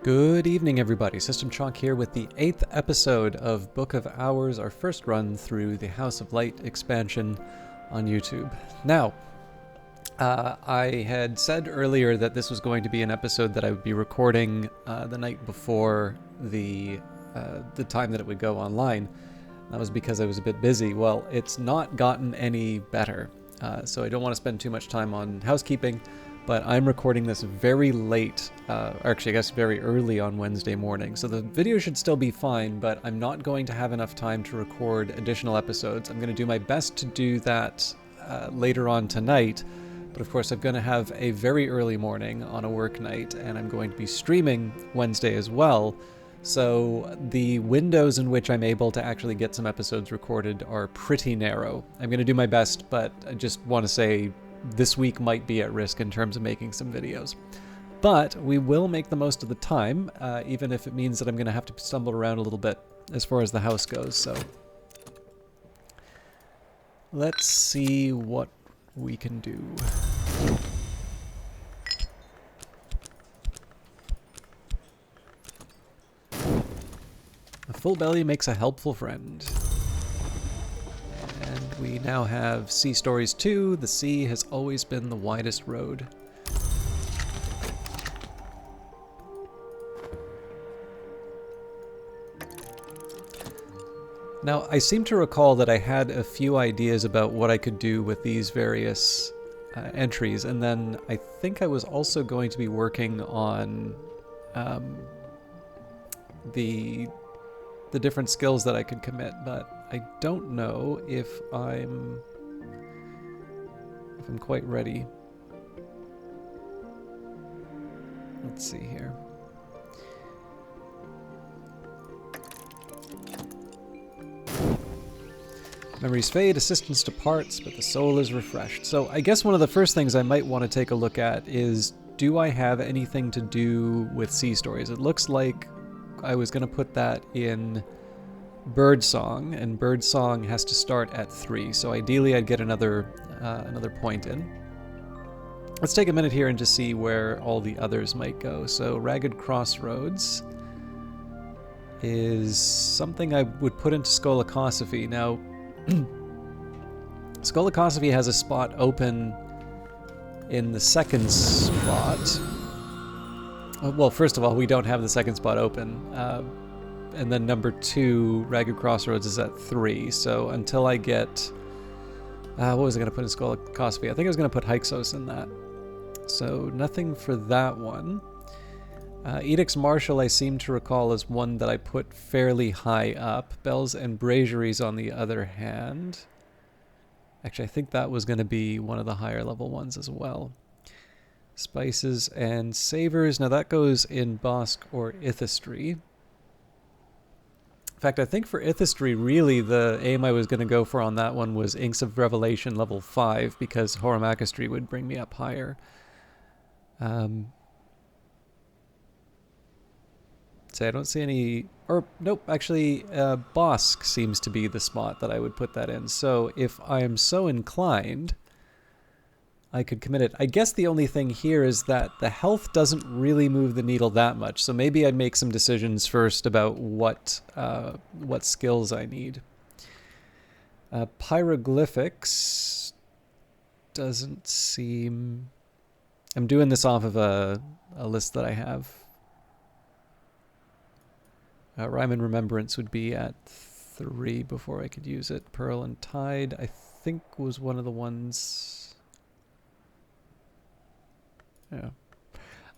Good evening, everybody. System Chalk here with the 8th episode of Book of Hours, our first run through the House of Light expansion on YouTube. Now, I had said earlier that this was going to be an episode that I would be recording the night before the time that it would go online. That was because I was a bit busy. Well, it's not gotten any better, so I don't want to spend too much time on housekeeping. But I'm recording this very late, actually I guess very early on Wednesday morning, so the video should still be fine, but I'm not going to have enough time to record additional episodes. I'm going to do my best to do that later on tonight, but of course I'm going to have a very early morning on a work night, and I'm going to be streaming Wednesday as well, so the windows in which I'm able to actually get some episodes recorded are pretty narrow. I'm going to do my best, but I just want to say this week might be at risk in terms of making some videos. But we will make the most of the time, even if it means that I'm going to have to stumble around a little bit as far as the house goes. So let's see what we can do. A full belly makes a helpful friend. And we now have Sea Stories 2. The sea has always been the widest road. Now, I seem to recall that I had a few ideas about what I could do with these various entries, and then I think I was also going to be working on the different skills that I could commit, but I don't know if I'm quite ready. Let's see here. Memories fade, assistance departs, but the soul is refreshed. So I guess one of the first things I might want to take a look at is, do I have anything to do with Sea Stories? It looks like I was going to put that in Birdsong, and Birdsong has to start at 3, so ideally I'd get another point in. Let's take a minute here and just see where all the others might go. So Ragged Crossroads is something I would put into Skolakosophy. Now, Skolakosophy has a spot open in the second spot. Well, first of all, we don't have the second spot open. And then number 2, Ragged Crossroads, is at 3. So until I get... what was I going to put in Skolakosophy? I think I was going to put Hyksos in that. So nothing for that one. Edicts Martial, I seem to recall, is one that I put fairly high up. Bells and Braziers, on the other hand. Actually, I think that was going to be one of the higher level ones as well. Spices and Savors. Now that goes in Bosk or Ithistry. In fact, I think for Ithistry, really, the aim I was going to go for on that one was Inks of Revelation level 5, because Horamakistry would bring me up higher. So I don't see any... Or, nope, actually, Bosk seems to be the spot that I would put that in. So if I'm so inclined, I could commit it. I guess the only thing here is that the health doesn't really move the needle that much, so maybe I'd make some decisions first about what skills I need. Pyroglyphics doesn't seem... I'm doing this off of a list that I have. Rhyme and Remembrance would be at 3 before I could use it. Pearl and Tide, I think, was one of the ones... Yeah.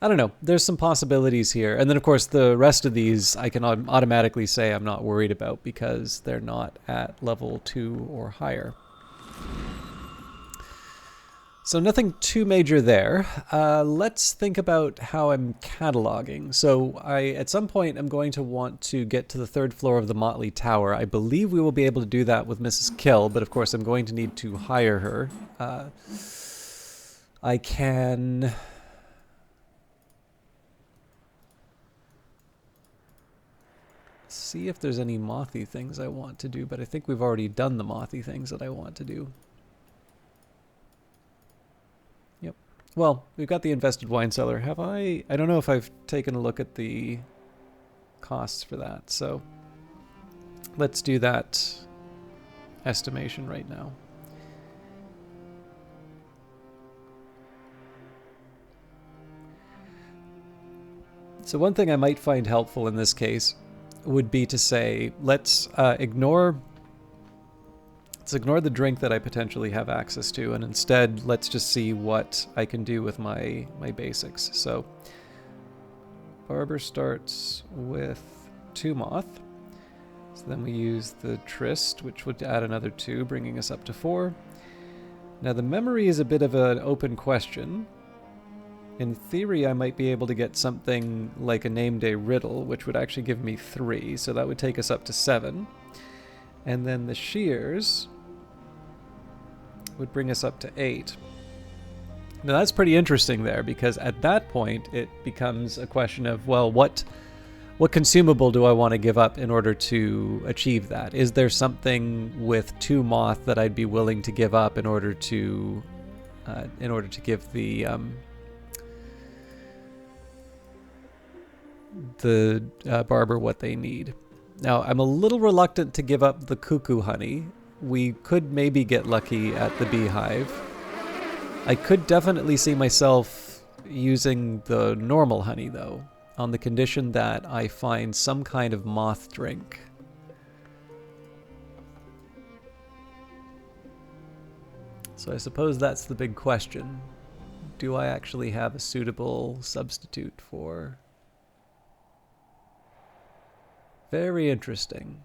I don't know. There's some possibilities here. And then, of course, the rest of these I can automatically say I'm not worried about because they're not at level 2 or higher. So nothing too major there. Let's think about how I'm cataloging. So at some point, I'm going to want to get to the 3rd floor of the Motley Tower. I believe we will be able to do that with Mrs. Kill, but of course I'm going to need to hire her. I can... see if there's any mothy things I want to do, but I think we've already done the mothy things that I want to do. Yep. Well, we've got the invested wine cellar. Have I? I don't know if I've taken a look at the costs for that. So let's do that estimation right now. So one thing I might find helpful in this case would be to say, let's ignore the drink that I potentially have access to, and instead let's just see what I can do with my basics. So barber starts with 2 moth. So then we use the tryst, which would add another 2, bringing us up to 4. Now the memory is a bit of an open question. In theory, I might be able to get something like a name day riddle, which would actually give me 3, so that would take us up to 7. And then the shears would bring us up to 8. Now that's pretty interesting there, because at that point it becomes a question of, well, what consumable do I want to give up in order to achieve that? Is there something with 2 moth that I'd be willing to give up in order to give the barber what they need? Now, I'm a little reluctant to give up the cuckoo honey. We could maybe get lucky at the beehive. I could definitely see myself using the normal honey, though, on the condition that I find some kind of moth drink. So I suppose that's the big question. Do I actually have a suitable substitute for... Very interesting.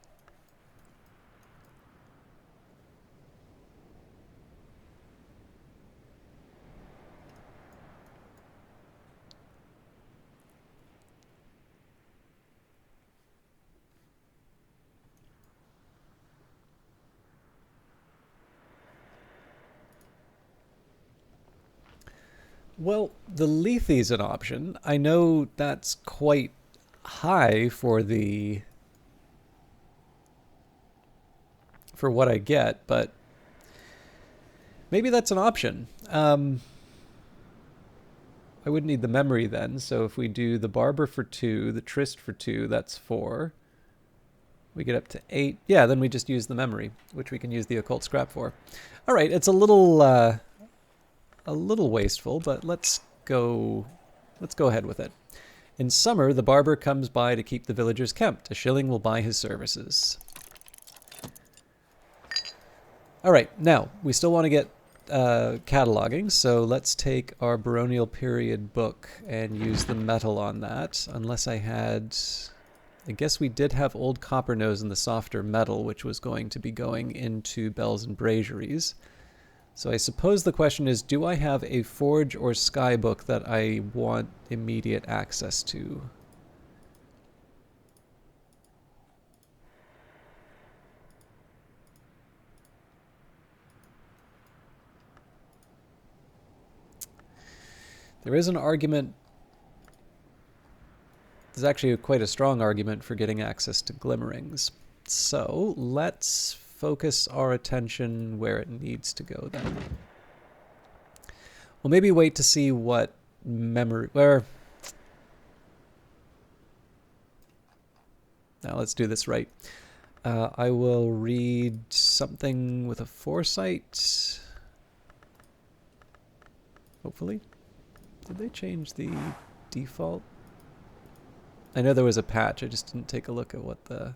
Well, the Lethe's an option. I know that's quite high for what I get, but maybe that's an option. I would need the memory then, so if we do the barber for 2, the tryst for 2, that's 4. We get up to 8. Yeah, then we just use the memory, which we can use the occult scrap for. All right, it's a little wasteful, but let's go ahead with it. In summer, the barber comes by to keep the villagers kempt. A shilling will buy his services. All right, now we still want to get cataloging, so let's take our baronial period book and use the metal on that. Unless I guess we did have old copper nose in the softer metal, which was going to be going into bells and braziers. So I suppose the question is, do I have a forge or sky book that I want immediate access to? There is an argument. There's actually quite a strong argument for getting access to glimmerings. So let's focus our attention where it needs to go then. We'll maybe wait to see what memory... Now let's do this right. I will read something with a foresight. Hopefully. Did they change the default? I know there was a patch, I just didn't take a look at what the...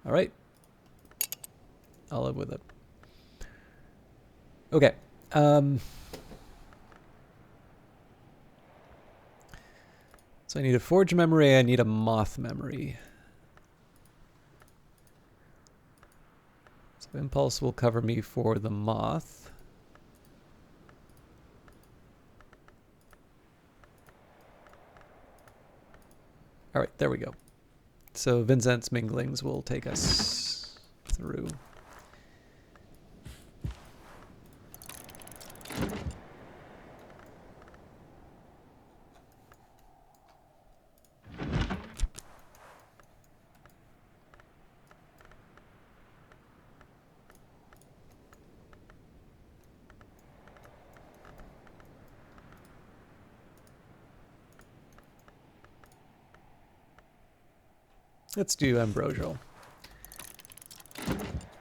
Alright. I'll live with it. Okay. So I need a forge memory, I need a moth memory. So impulse will cover me for the moth. All right, there we go. So Vincent's minglings will take us through. Let's do ambrosial.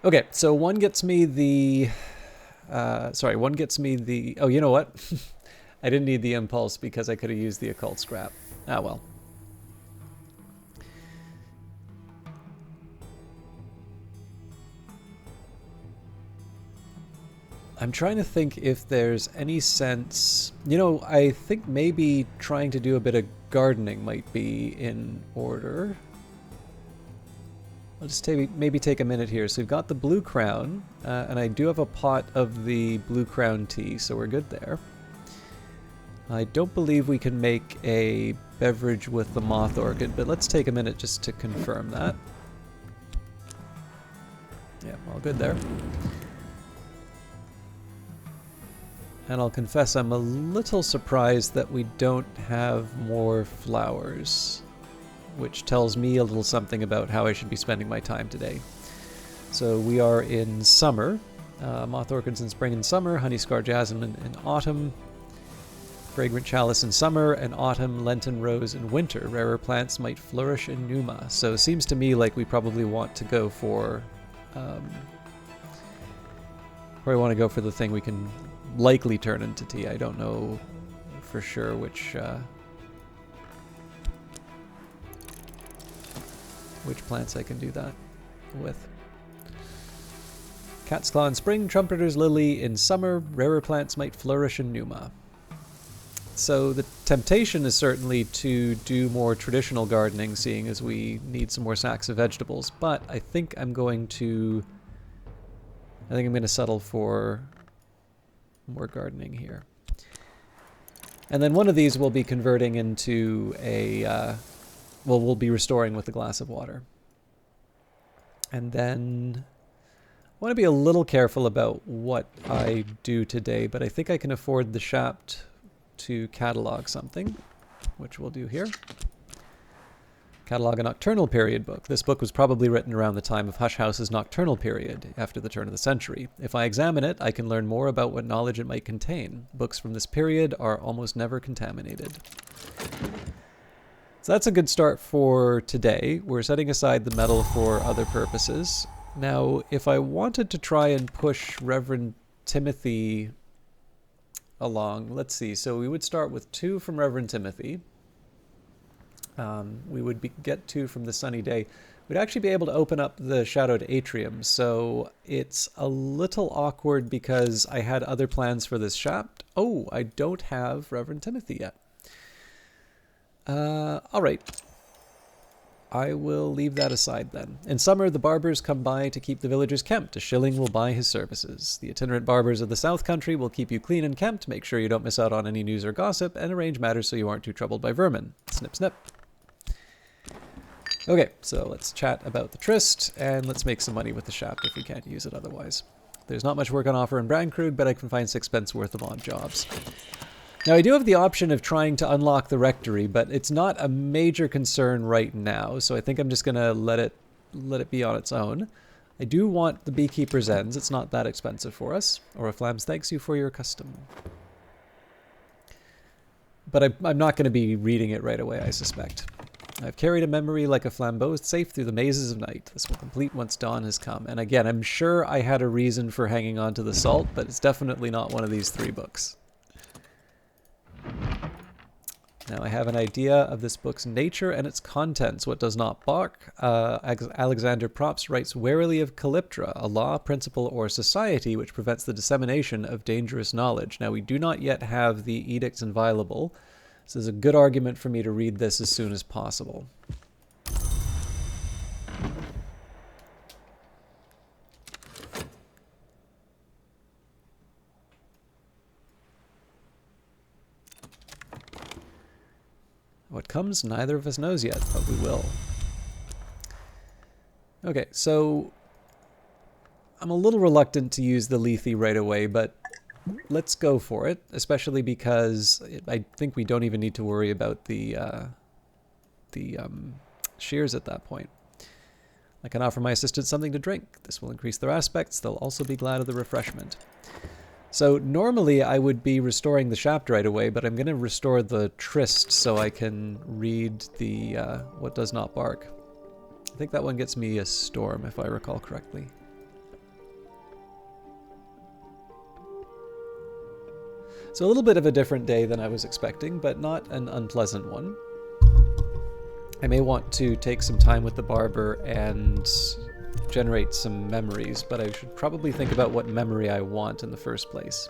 Okay, so one gets me the... one gets me the... Oh, you know what? I didn't need the impulse because I could have used the occult scrap. Ah, well. I'm trying to think if there's any sense... You know, I think maybe trying to do a bit of gardening might be in order. I'll just maybe take a minute here. So we've got the blue crown, and I do have a pot of the blue crown tea, so we're good there. I don't believe we can make a beverage with the moth orchid, but let's take a minute just to confirm that. Yeah, all good there. And I'll confess I'm a little surprised that we don't have more flowers, which tells me a little something about how I should be spending my time today. So we are in summer. Moth orchids in spring and summer, honey scar jasmine in autumn, fragrant chalice in summer, and autumn, Lenten rose in winter. Rarer plants might flourish in Numa. So it seems to me like we probably want to go for... probably want to go for the thing we can likely turn into tea. I don't know for sure which plants I can do that with. Cat's claw in spring, trumpeter's lily in summer, rarer plants might flourish in Numa. So the temptation is certainly to do more traditional gardening, seeing as we need some more sacks of vegetables, but I think I'm going to settle for more gardening here. And then one of these we'll be converting into a, we'll be restoring with a glass of water. And then I want to be a little careful about what I do today, but I think I can afford the Shapt to catalog something, which we'll do here. Catalog a nocturnal period book. This book was probably written around the time of Hush House's nocturnal period, after the turn of the century. If I examine it, I can learn more about what knowledge it might contain. Books from this period are almost never contaminated. So that's a good start for today. We're setting aside the metal for other purposes. Now, if I wanted to try and push Reverend Timothy along, let's see. So we would start with 2 from Reverend Timothy. We would get 2 from the Sunny Day. We'd actually be able to open up the Shadowed Atrium, so it's a little awkward because I had other plans for this Shapt. Oh, I don't have Reverend Timothy yet. All right. I will leave that aside then. In summer, the barbers come by to keep the villagers kempt. A shilling will buy his services. The itinerant barbers of the South Country will keep you clean and kempt, make sure you don't miss out on any news or gossip, and arrange matters so you aren't too troubled by vermin. Snip, snip. Okay, so let's chat about the tryst, and let's make some money with the Shapt if we can't use it otherwise. There's not much work on offer in Brandkrug, but I can find 6 pence worth of odd jobs. Now, I do have the option of trying to unlock the rectory, but it's not a major concern right now, so I think I'm just going to let it be on its own. I do want the Beekeeper's Ends. It's not that expensive for us. Oriflammes thanks you for your custom. But I'm not going to be reading it right away, I suspect. I've carried a memory like a flambeau safe through the mazes of night. This will complete once dawn has come. And again, I'm sure I had a reason for hanging on to the salt, but it's definitely not one of these 3 books. Now I have an idea of this book's nature and its contents. What does not bark? Alexander Props writes warily of Calyptra, a law, principle, or society which prevents the dissemination of dangerous knowledge. Now we do not yet have the Edicts Inviolable. This is a good argument for me to read this as soon as possible. What comes, neither of us knows yet, but we will. Okay, so I'm a little reluctant to use the Lethe right away, but let's go for it, especially because I think we don't even need to worry about the shears at that point. I can offer my assistants something to drink. This will increase their aspects. They'll also be glad of the refreshment. So normally I would be restoring the Shapt right away, but I'm going to restore the Tryst so I can read the what does not bark. I think that one gets me a storm, if I recall correctly. So a little bit of a different day than I was expecting, but not an unpleasant one. I may want to take some time with the barber and generate some memories, but I should probably think about what memory I want in the first place.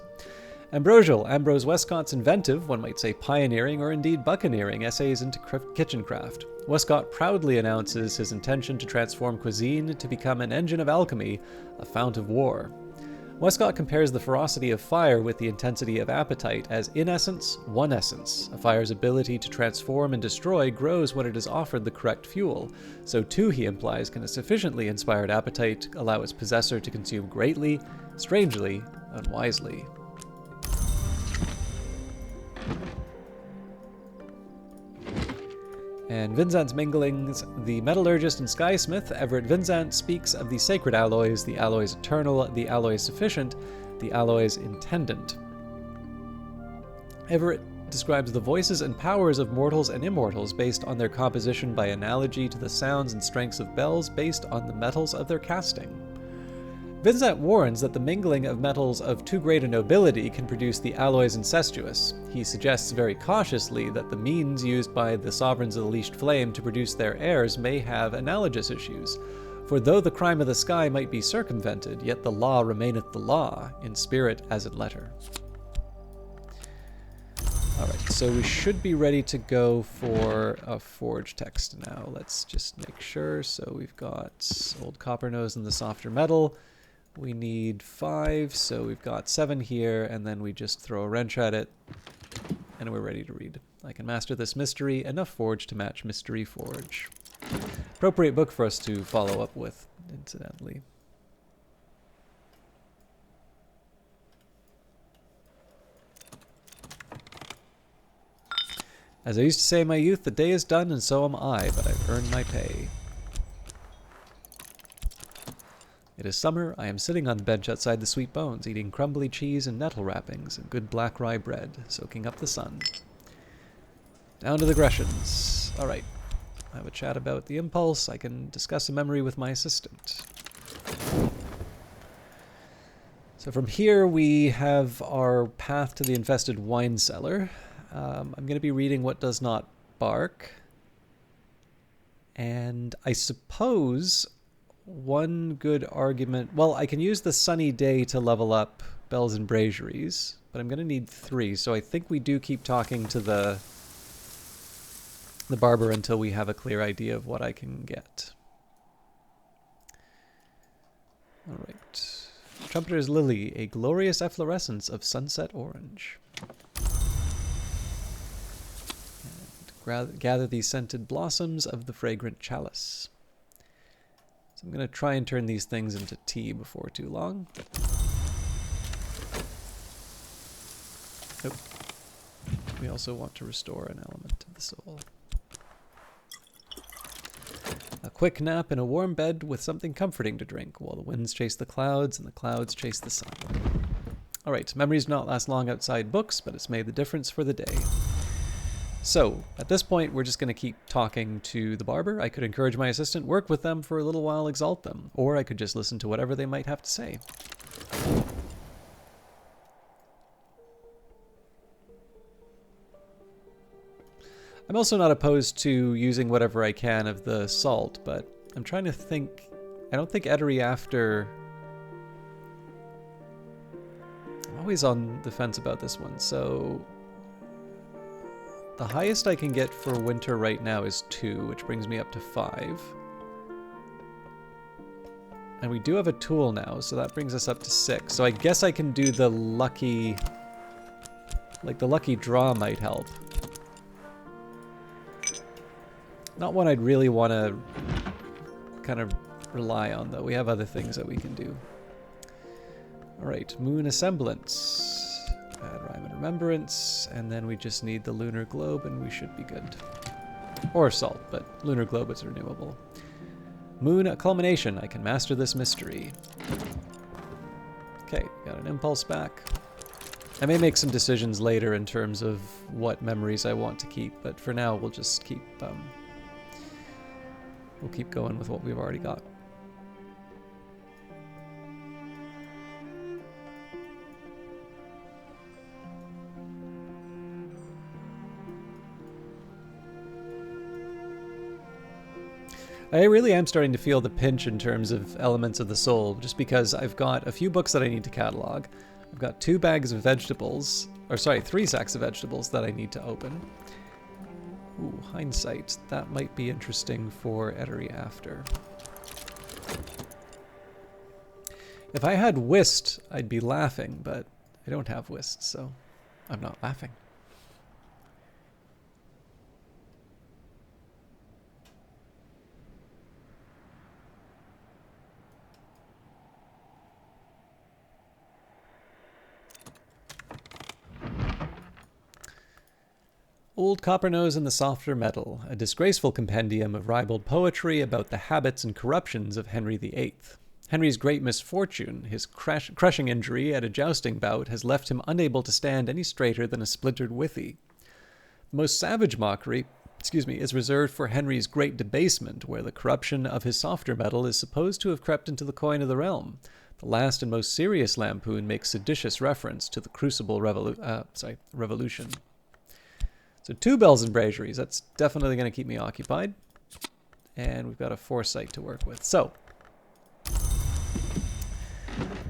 Ambrosial. Ambrose Westcott's inventive, one might say pioneering or indeed buccaneering essays into kitchen craft. Westcott proudly announces his intention to transform cuisine to become an engine of alchemy, a fount of war. Westcott compares the ferocity of fire with the intensity of appetite as, in essence, one essence. A fire's ability to transform and destroy grows when it is offered the correct fuel. So too, he implies, can a sufficiently inspired appetite allow its possessor to consume greatly, strangely, unwisely. And Vincent's Minglings, the metallurgist and skysmith, Everett Vincent, speaks of the sacred alloys, the alloys eternal, the alloys sufficient, the alloys intendant. Everett describes the voices and powers of mortals and immortals based on their composition by analogy to the sounds and strengths of bells based on the metals of their casting. Vincent warns that the mingling of metals of too great a nobility can produce the alloys incestuous. He suggests very cautiously that the means used by the sovereigns of the leashed flame to produce their heirs may have analogous issues. For though the crime of the sky might be circumvented, yet the law remaineth the law, in spirit as in letter. Alright, so we should be ready to go for a forge text now. Let's just make sure. So we've got old copper nose and the softer metal. We need 5, so we've got 7 here, and then we just throw a wrench at it, and we're ready to read. I can master this mystery, enough forge to match mystery forge. Appropriate book for us to follow up with, incidentally. As I used to say in my youth, the day is done and so am I, but I've earned my pay. It is summer. I am sitting on the bench outside the Sweet Bones, eating crumbly cheese and nettle wrappings and good black rye bread, soaking up the sun. Down to the Greshams. All right. I have a chat about the impulse. I can discuss a memory with my assistant. So from here we have our path to the infested wine cellar. I'm going to be reading What Does Not Bark. And I suppose one good argument... Well, I can use the sunny day to level up Bells and Braziers, but I'm going to need 3, so I think we do keep talking to the barber until we have a clear idea of what I can get. All right. Trumpeter's Lily, a glorious efflorescence of sunset orange. And gather these scented blossoms of the fragrant chalice. So I'm going to try and turn these things into tea before too long. Nope. We also want to restore an element of the soul. A quick nap in a warm bed with something comforting to drink while the winds chase the clouds and the clouds chase the sun. Alright, memories do not last long outside books, but it's made the difference for the day. So, at this point, we're just going to keep talking to the barber. I could encourage my assistant, work with them for a little while, exalt them. Or I could just listen to whatever they might have to say. I'm also not opposed to using whatever I can of the salt, but I'm trying to think... I don't think Etery after... I'm always on the fence about this one, so... The highest I can get for winter right now is 2, which brings me up to 5. And we do have a tool now, so that brings us up to 6. So I guess I can do the lucky... Like, the lucky draw might help. Not one I'd really want to kind of rely on, though. We have other things that we can do. Alright, Moon Assemblance. Add Rhyme and Remembrance, and then we just need the Lunar Globe and we should be good. Or Salt, but Lunar Globe is renewable. Moon Culmination. I can master this mystery. Okay, got an impulse back. I may make some decisions later in terms of what memories I want to keep, but for now we'll just keep we'll keep going with what we've already got. I really am starting to feel the pinch in terms of elements of the soul, just because I've got a few books that I need to catalog. I've got 2 bags of vegetables, or sorry, 3 sacks of vegetables that I need to open. Ooh, hindsight. That might be interesting for Etery After. If I had whist, I'd be laughing, but I don't have whist, so I'm not laughing. Old Copper-Nose and the Softer Metal, a disgraceful compendium of ribald poetry about the habits and corruptions of Henry VIII. Henry's great misfortune, his crushing injury at a jousting bout, has left him unable to stand any straighter than a splintered withy. The most savage mockery, is reserved for Henry's great debasement, where the corruption of his softer metal is supposed to have crept into the coin of the realm. The last and most serious lampoon makes seditious reference to the crucible revolution. So 2 bells and braziers. That's definitely going to keep me occupied. And we've got a foresight to work with. So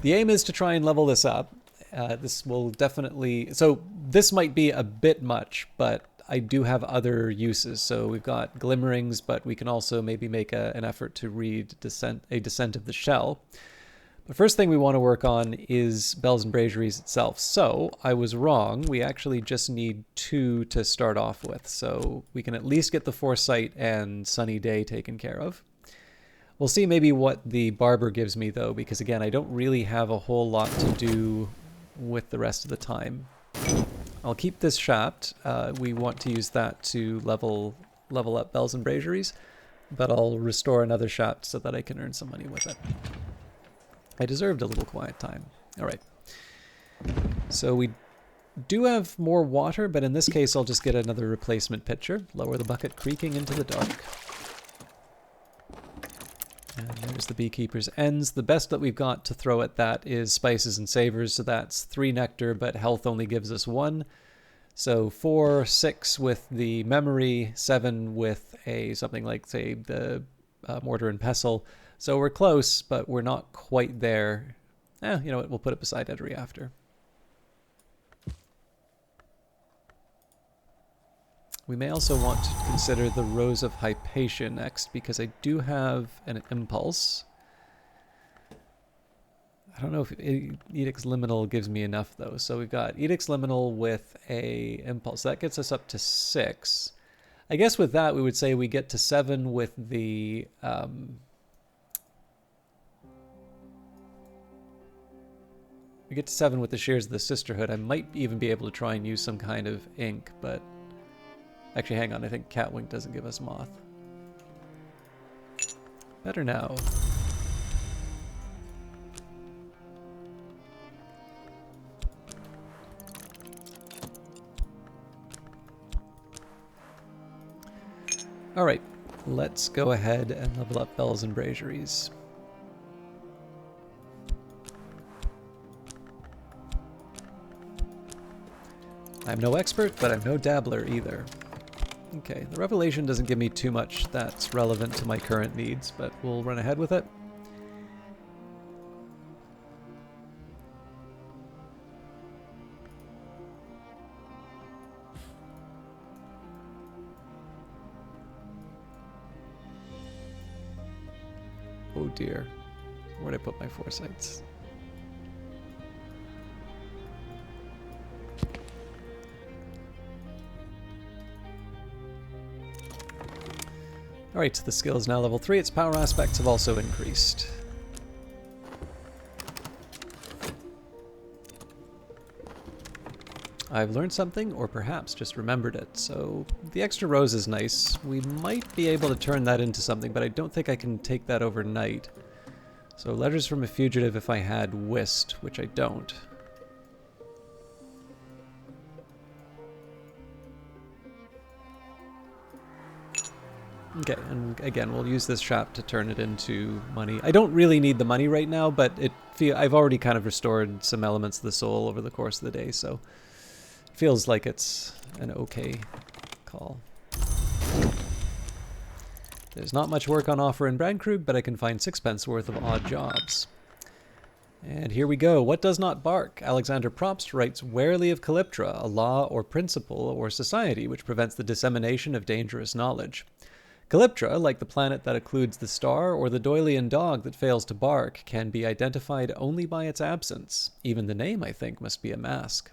the aim is to try and level this up. This will definitely... So this might be a bit much, but I do have other uses. So we've got Glimmerings, but we can also maybe make an effort to read A Descent of the Shell. The first thing we want to work on is Bells and Braziers itself. So I was wrong. We actually just need 2 to start off with. So we can at least get the Foresight and Sunny Day taken care of. We'll see maybe what the Barber gives me, though, because, again, I don't really have a whole lot to do with the rest of the time. I'll keep this Shaft. We want to use that to level up Bells and Braziers, but I'll restore another Shaft so that I can earn some money with it. I deserved a little quiet time. All right. So we do have more water, but in this case, I'll just get another replacement pitcher. Lower the bucket, creaking into the dark. And there's the beekeeper's ends. The best that we've got to throw at that is spices and savors. So that's 3 nectar, but health only gives us 1. So 4, 6 with the memory, 7 with something like, say, the mortar and pestle. So we're close, but we're not quite there. You know what? We'll put it beside Etery After. We may also want to consider the Rose of Hypatia next, because I do have an impulse. I don't know if Edict's Liminal gives me enough, though. So we've got Edict's Liminal with a impulse. That gets us up to 6. I guess with that, we would say we get to 7 with the... we get to 7 with the Shears of the Sisterhood. I might even be able to try and use some kind of ink, but... Actually, hang on. I think Catwink doesn't give us moth. Better now. All right, let's go ahead and level up Bells and Braziers. I'm no expert, but I'm no dabbler either. Okay, the Revelation doesn't give me too much that's relevant to my current needs, but we'll run ahead with it. Oh dear, where'd I put my foresights? Alright, the skill is now level 3. Its power aspects have also increased. I've learned something, or perhaps just remembered it. So the extra rose is nice. We might be able to turn that into something, but I don't think I can take that overnight. So Letters from a Fugitive if I had Whist, which I don't. Okay, and again, we'll use this shop to turn it into money. I don't really need the money right now, but I've already kind of restored some elements of the soul over the course of the day, so it feels like it's an okay call. There's not much work on offer in Brandkrug, but I can find 6 pence worth of odd jobs. And here we go. What does not bark? Alexander Probst writes warily of Calyptra, a law or principle or society which prevents the dissemination of dangerous knowledge. Calyptra, like the planet that occludes the star or the Doylean dog that fails to bark, can be identified only by its absence. Even the name, I think, must be a mask.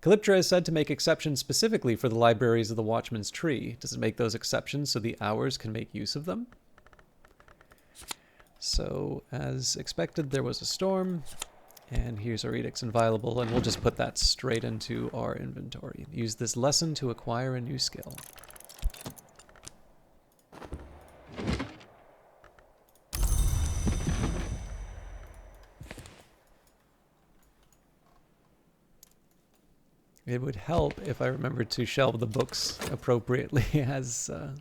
Calyptra is said to make exceptions specifically for the libraries of the Watchman's Tree. Does it make those exceptions so the Hours can make use of them? So, as expected, there was a storm, and here's our Edicts Inviolable, and we'll just put that straight into our inventory. Use this lesson to acquire a new skill. It would help if I remembered to shelve the books appropriately as the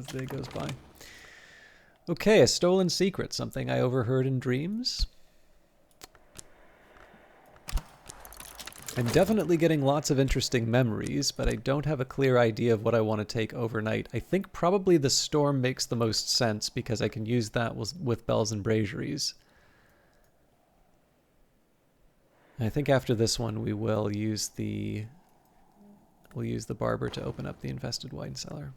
day goes by. Okay, a stolen secret, something I overheard in dreams. I'm definitely getting lots of interesting memories, but I don't have a clear idea of what I want to take overnight. I think probably the storm makes the most sense because I can use that with bells and braziers. I think after this one we will use the barber to open up the infested wine cellar.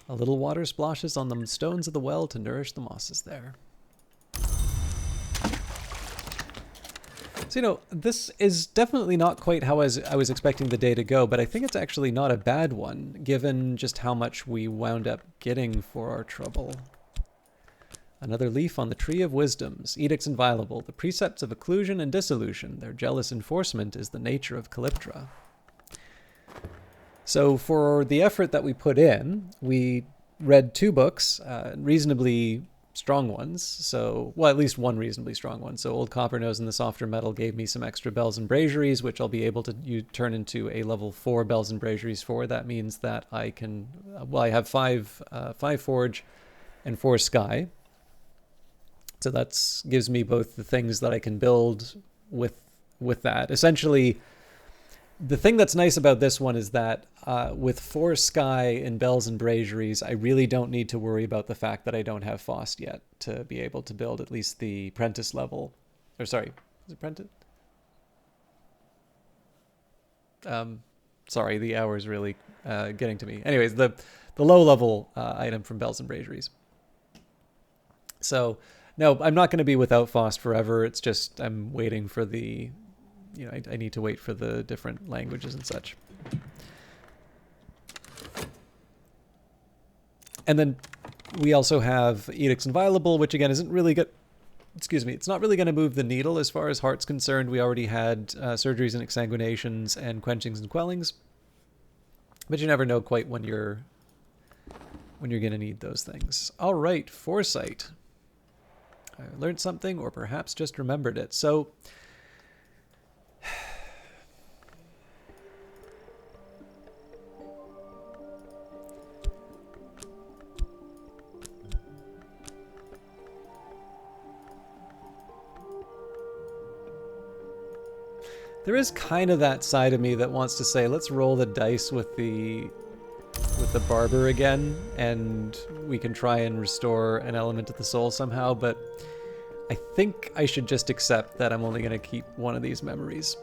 A little water splashes on the stones of the well to nourish the mosses there. So, you know, this is definitely not quite how I was expecting the day to go, but I think it's actually not a bad one, given just how much we wound up getting for our trouble. Another leaf on the Tree of Wisdoms. Edicts Inviolable. The precepts of occlusion and dissolution. Their jealous enforcement is the nature of Calyptra. So for the effort that we put in, we read 2 books, reasonably strong ones. So, well, at least one reasonably strong one. So Old Coppernose and the Softer Metal gave me some extra bells and braziers, which I'll be able to turn into a level 4 bells and braziers for. That means that I can, well, I have 5 forge and 4 sky. So that gives me both the things that I can build with that. Essentially, the thing that's nice about this one is that with 4 sky and bells and braziers, I really don't need to worry about the fact that I don't have Faust yet to be able to build at least the Prentice level. Or sorry, is it Prentice? Sorry, the hour's really getting to me. Anyways, the low level item from bells and braziers. So, no, I'm not going to be without Faust forever. It's just I'm waiting for the, you know, I need to wait for the different languages and such. And then we also have Edicts Inviolable, which again isn't really good. Excuse me, it's not really going to move the needle as far as heart's concerned. We already had surgeries and exsanguinations and quenchings and quellings, but you never know quite when you're going to need those things. All right, foresight. I learned something, or perhaps just remembered it. So, there is kind of that side of me that wants to say, let's roll the dice with the barber again, and we can try and restore an element of the soul somehow, but I think I should just accept that I'm only going to keep one of these memories.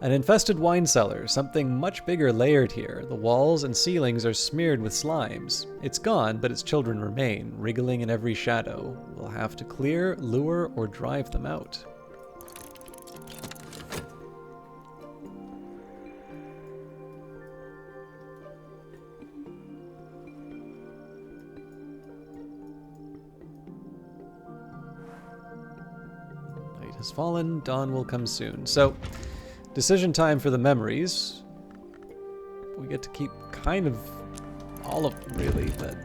An infested wine cellar, something much bigger layered here. The walls and ceilings are smeared with slimes. It's gone, but its children remain, wriggling in every shadow. We'll have to clear, lure, or drive them out. Has fallen, dawn will come soon. So, decision time for the memories. We get to keep kind of all of them, really, but...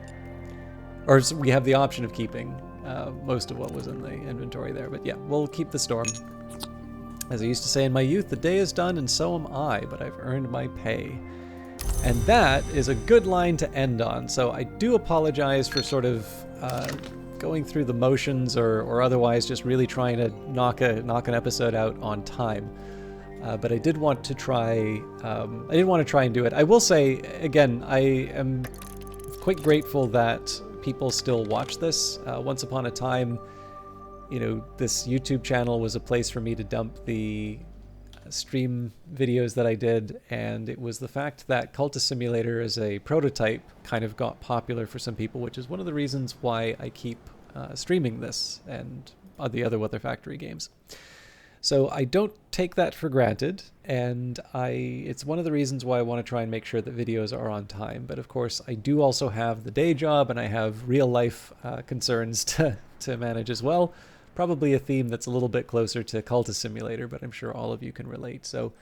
Or we have the option of keeping most of what was in the inventory there, but yeah, we'll keep the storm. As I used to say in my youth, the day is done and so am I, but I've earned my pay. And that is a good line to end on. So I do apologize for sort of going through the motions or otherwise just really trying to knock an episode out on time. But I did want to try. I did want to try and do it. I will say again, I am quite grateful that people still watch this. Once upon a time, you know, this YouTube channel was a place for me to dump the stream videos that I did, and it was the fact that Cultist Simulator as a prototype kind of got popular for some people, which is one of the reasons why I keep streaming this and the other Weather Factory games. So I don't take that for granted, and it's one of the reasons why I want to try and make sure that videos are on time. But of course, I do also have the day job, and I have real life concerns to manage as well. Probably a theme that's a little bit closer to Cultist Simulator, but I'm sure all of you can relate. So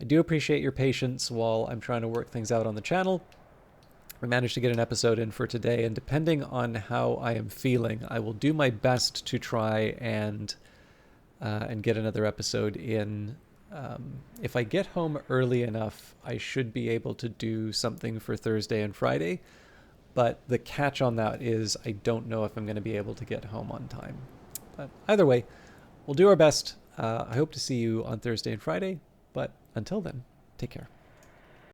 I do appreciate your patience while I'm trying to work things out on the channel. I managed to get an episode in for today, and depending on how I am feeling, I will do my best to try and get another episode in. If I get home early enough, I should be able to do something for Thursday and Friday. But the catch on that is I don't know if I'm going to be able to get home on time. But either way, we'll do our best. I hope to see you on Thursday and Friday. But until then, take care.